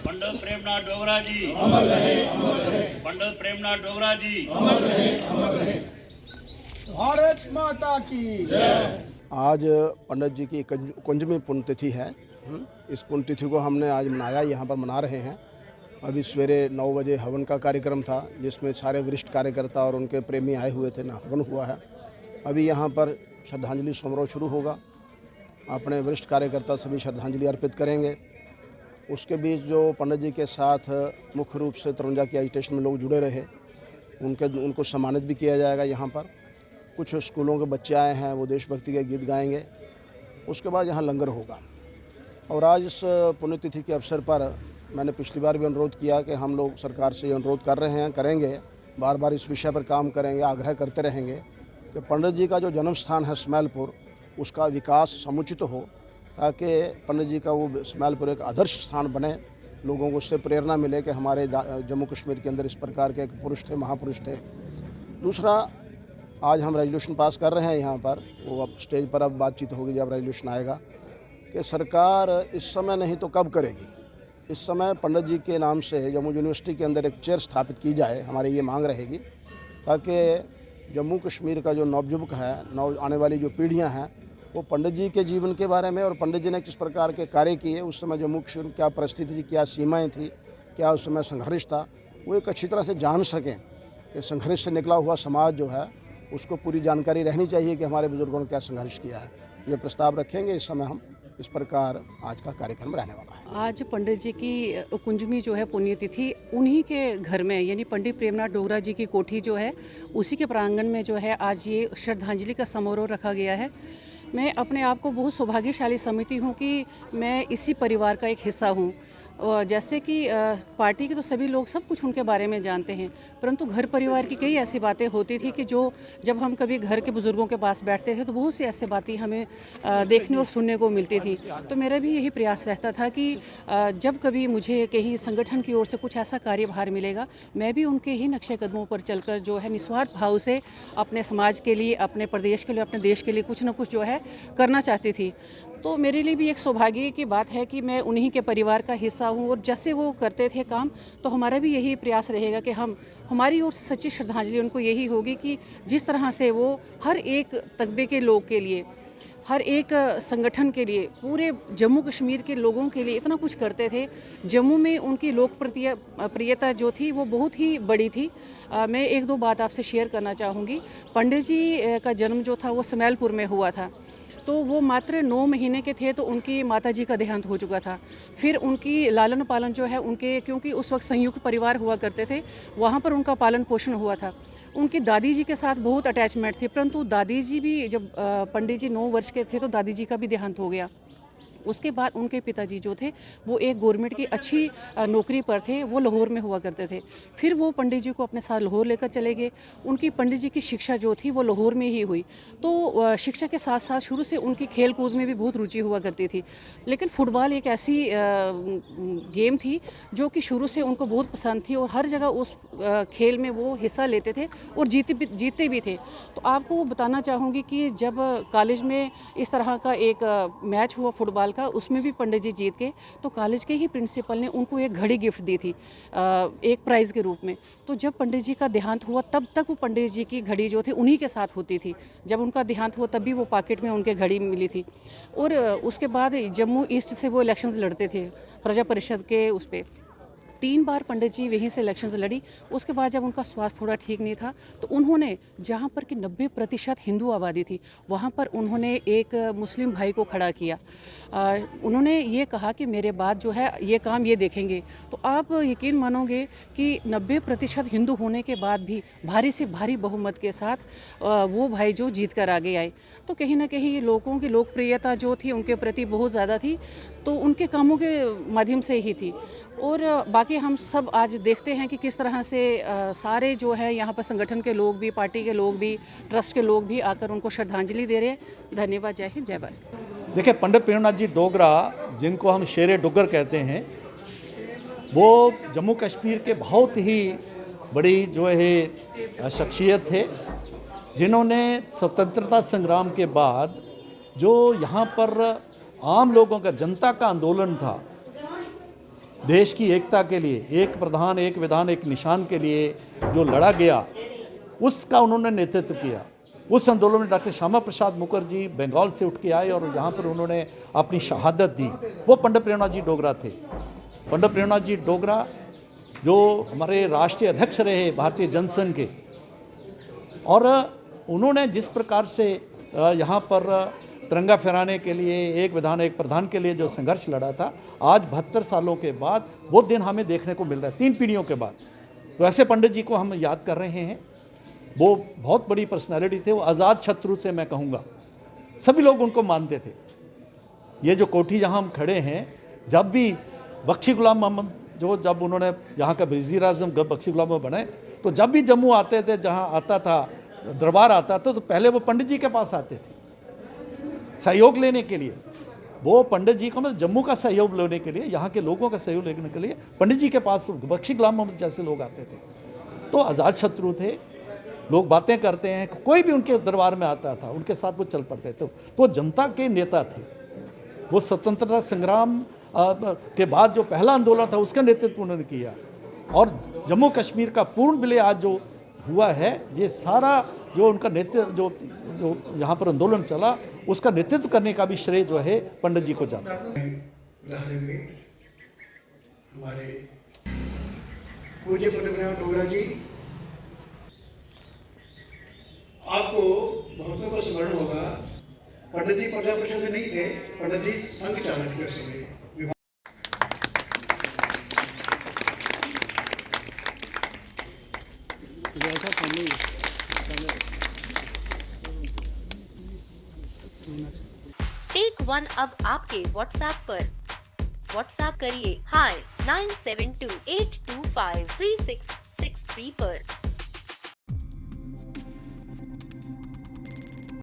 पंडित प्रेमनाथ डोगरा जी, पंडित प्रेमनाथ डोगरा जी। भारत माता की आज पंडित जी की 51वीं पुण्यतिथि है। इस पुण्यतिथि को हमने आज मनाया, यहाँ पर मना रहे हैं। अभी सवेरे 9 बजे हवन का कार्यक्रम था, जिसमें सारे वरिष्ठ कार्यकर्ता और उनके प्रेमी आए हुए थे। हवन हुआ है। अभी यहाँ पर श्रद्धांजलि समारोह शुरू होगा। अपने वरिष्ठ कार्यकर्ता सभी श्रद्धांजलि अर्पित करेंगे। उसके बीच जो पंडित जी के साथ मुख्य रूप से 53 की एजिटेशन में लोग जुड़े रहे, उनको सम्मानित भी किया जाएगा। यहाँ पर कुछ स्कूलों के बच्चे आए हैं, वो देशभक्ति के गीत गाएंगे। उसके बाद यहाँ लंगर होगा। और आज इस पुण्यतिथि के अवसर पर मैंने पिछली बार भी अनुरोध किया कि हम लोग सरकार से अनुरोध कर रहे हैं, करेंगे, बार बार इस विषय पर काम करेंगे, आग्रह करते रहेंगे कि पंडित जी का जो जन्म स्थान है स्मैलपुर, उसका विकास समुचित हो, ताकि पंडित जी का वो स्मैलपुर एक आदर्श स्थान बने। लोगों को उससे प्रेरणा मिले कि हमारे जम्मू कश्मीर के अंदर इस प्रकार के एक पुरुष थे, महापुरुष थे। दूसरा, आज हम रेजोल्यूशन पास कर रहे हैं यहाँ पर, वो अब स्टेज पर अब बातचीत होगी जब रेजोल्यूशन आएगा, कि सरकार इस समय नहीं तो कब करेगी। इस समय पंडित जी के नाम से जम्मू यूनिवर्सिटी के अंदर एक चेयर स्थापित की जाए, हमारी ये मांग रहेगी, ताकि जम्मू कश्मीर का जो नवयुवक है, आने वाली जो पीढ़ियाँ हैं, वो पंडित जी के जीवन के बारे में और पंडित जी ने किस प्रकार के कार्य किए, उस समय जम्मू कश्मीर क्या परिस्थिति थी, क्या सीमाएँ थी, क्या उस समय संघर्ष था, वो एक अच्छी तरह से जान सकें कि संघर्ष से निकला हुआ समाज जो है उसको पूरी जानकारी रहनी चाहिए कि हमारे बुजुर्गों ने क्या संघर्ष किया है। ये प्रस्ताव रखेंगे। इस समय हम इस प्रकार आज का कार्यक्रम रहने वाला है। आज पंडित जी की 51वीं जो है पुण्यतिथि, उन्हीं के घर में यानी पंडित प्रेमनाथ डोगरा जी की कोठी जो है, उसी के प्रांगण में जो है आज ये श्रद्धांजलि का समारोह रखा गया है। मैं अपने आप को बहुत सौभाग्यशाली समझती हूँ कि मैं इसी परिवार का एक हिस्सा हूँ। जैसे कि पार्टी के तो सभी लोग सब कुछ उनके बारे में जानते हैं, परंतु घर परिवार की कई ऐसी बातें होती थी कि जो जब हम कभी घर के बुज़ुर्गों के पास बैठते थे तो बहुत सी ऐसी बातें हमें देखने और सुनने को मिलती थी। तो मेरा भी यही प्रयास रहता था कि जब कभी मुझे कहीं संगठन की ओर से कुछ ऐसा कार्यभार मिलेगा, मैं भी उनके ही नक्शे कदमों पर चलकर जो है निस्वार्थ भाव से अपने समाज के लिए, अपने प्रदेश के लिए, अपने देश के लिए कुछ न कुछ जो है करना चाहती थी। तो मेरे लिए भी एक सौभाग्य की बात है कि मैं उन्हीं के परिवार का हिस्सा हूँ, और जैसे वो करते थे काम, तो हमारा भी यही प्रयास रहेगा कि हमारी ओर से सच्ची श्रद्धांजलि उनको यही होगी कि जिस तरह से वो हर एक तबके के लोग के लिए, हर एक संगठन के लिए, पूरे जम्मू कश्मीर के लोगों के लिए इतना कुछ करते थे। जम्मू में उनकी लोकप्रियता जो थी वो बहुत ही बड़ी थी। मैं एक दो बात आपसे शेयर करना चाहूँगी। पंडित जी का जन्म जो था वो स्मैलपुर में हुआ था। तो वो मात्र 9 महीने के थे तो उनकी माताजी का देहांत हो चुका था। फिर उनकी लालन पालन जो है उनके, क्योंकि उस वक्त संयुक्त परिवार हुआ करते थे, वहाँ पर उनका पालन पोषण हुआ था। उनकी दादी जी के साथ बहुत अटैचमेंट थी, परंतु दादी जी भी जब पंडित जी 9 वर्ष के थे तो दादी जी का भी देहांत हो गया। उसके बाद उनके पिताजी जो थे वो एक गवर्नमेंट की अच्छी नौकरी पर थे, वो लाहौर में हुआ करते थे। फिर वो पंडित जी को अपने साथ लाहौर लेकर चले गए। उनकी पंडित जी की शिक्षा जो थी वो लाहौर में ही हुई। तो शिक्षा के साथ साथ शुरू से उनकी खेल कूद में भी बहुत रुचि हुआ करती थी। लेकिन फुटबॉल एक ऐसी गेम थी जो कि शुरू से उनको बहुत पसंद थी, और हर जगह उस खेल में वो हिस्सा लेते थे और जीतते भी थे। तो आपको वो बताना चाहूँगी कि जब कॉलेज में इस तरह का एक मैच हुआ फुटबॉल का, उसमें भी पंडित जी जीत गए, तो कॉलेज के ही प्रिंसिपल ने उनको एक घड़ी गिफ्ट दी थी एक प्राइज़ के रूप में। तो जब पंडित जी का देहांत हुआ तब तक वो पंडित जी की घड़ी जो थी उन्हीं के साथ होती थी। जब उनका देहांत हुआ तब भी वो पॉकेट में उनके घड़ी मिली थी। और उसके बाद जम्मू ईस्ट से वो इलेक्शंस लड़ते थे प्रजा परिषद के उस पर। 3 बार पंडित जी वहीं से इलेक्शंस लड़ी। उसके बाद जब उनका स्वास्थ्य थोड़ा ठीक नहीं था तो उन्होंने, जहाँ पर कि 90% हिंदू आबादी थी, वहाँ पर उन्होंने एक मुस्लिम भाई को खड़ा किया। उन्होंने ये कहा कि मेरे बाद जो है ये काम ये देखेंगे। तो आप यकीन मानोगे कि 90% हिंदू होने के बाद भी भारी से भारी बहुमत के साथ वो भाई जो जीत कर आगे आए। तो कहीं ना कहीं लोगों की लोकप्रियता जो थी उनके प्रति बहुत ज़्यादा थी, तो उनके कामों के माध्यम से ही थी। और बाकी हम सब आज देखते हैं कि किस तरह से सारे जो है यहाँ पर संगठन के लोग भी, पार्टी के लोग भी, ट्रस्ट के लोग भी आकर उनको श्रद्धांजलि दे रहे हैं। धन्यवाद। जय हिंद, जय भारत। देखिए, पंडित प्रेमनाथ जी डोगरा, जिनको हम शेरे डुग्गर कहते हैं, वो जम्मू कश्मीर के बहुत ही बड़ी जो है शख्सियत थे, जिन्होंने स्वतंत्रता संग्राम के बाद जो यहाँ पर आम लोगों का, जनता का आंदोलन था, देश की एकता के लिए, एक प्रधान एक विधान एक निशान के लिए जो लड़ा गया, उसका उन्होंने नेतृत्व किया। उस आंदोलन में डॉक्टर श्यामा प्रसाद मुखर्जी बंगाल से उठ के आए और यहाँ पर उन्होंने अपनी शहादत दी। वो पंडित प्रेमनाथ जी डोगरा थे। पंडित प्रेमनाथ जी डोगरा जो हमारे राष्ट्रीय अध्यक्ष रहे भारतीय जनसंघ के, और उन्होंने जिस प्रकार से यहाँ पर तिरंगा फहराने के लिए, एक विधान एक प्रधान के लिए जो संघर्ष लड़ा था, आज 72 सालों के बाद वो दिन हमें देखने को मिल रहा है, 3 पीढ़ियों के बाद। तो ऐसे पंडित जी को हम याद कर रहे हैं। वो बहुत बड़ी पर्सनालिटी थे। वो आज़ाद शत्रु से मैं कहूँगा, सभी लोग उनको मानते थे। ये जो कोठी जहाँ हम खड़े हैं, जब भी बख्शी गुलाम मोहम्मद जब उन्होंने यहाँ का वज़ीर आज़म बख्शी गुलाम मोहम्मद बने, तो जब भी जम्मू आते थे, जहाँ आता था दरबार आता था, तो पहले वो पंडित जी के पास आते थे सहयोग लेने के लिए। वो पंडित जी को मतलब जम्मू का सहयोग लेने के लिए, यहाँ के लोगों का सहयोग लेने के लिए पंडित जी के पास बख्शी गुलाम मोहम्मद जैसे लोग आते थे। तो आज़ाद शत्रु थे। लोग बातें करते हैं, कोई भी उनके दरबार में आता था, उनके साथ वो चल पड़ते थे। तो जनता के नेता थे। वो स्वतंत्रता संग्राम के बाद जो पहला आंदोलन था, उसका नेतृत्व उन्होंने किया। और जम्मू कश्मीर का पूर्ण विलय आज जो हुआ है, ये सारा जो उनका नेतृत्व जो यहाँ पर आंदोलन चला, उसका नेतृत्व करने का भी श्रेय जो है पंडित जी को जाता है। हमारे पूज्य पंडित प्रेमनाथ डोगरा जी, आपको बहुतों को स्मरण होगा, पंडित जी प्रजा परिषद में नहीं थे, पंडित जी संघ चालक थे उस समय। टेक वन अब आपके व्हाट्सएप पर। व्हाट्सएप करिए हाय 9728253663 पर।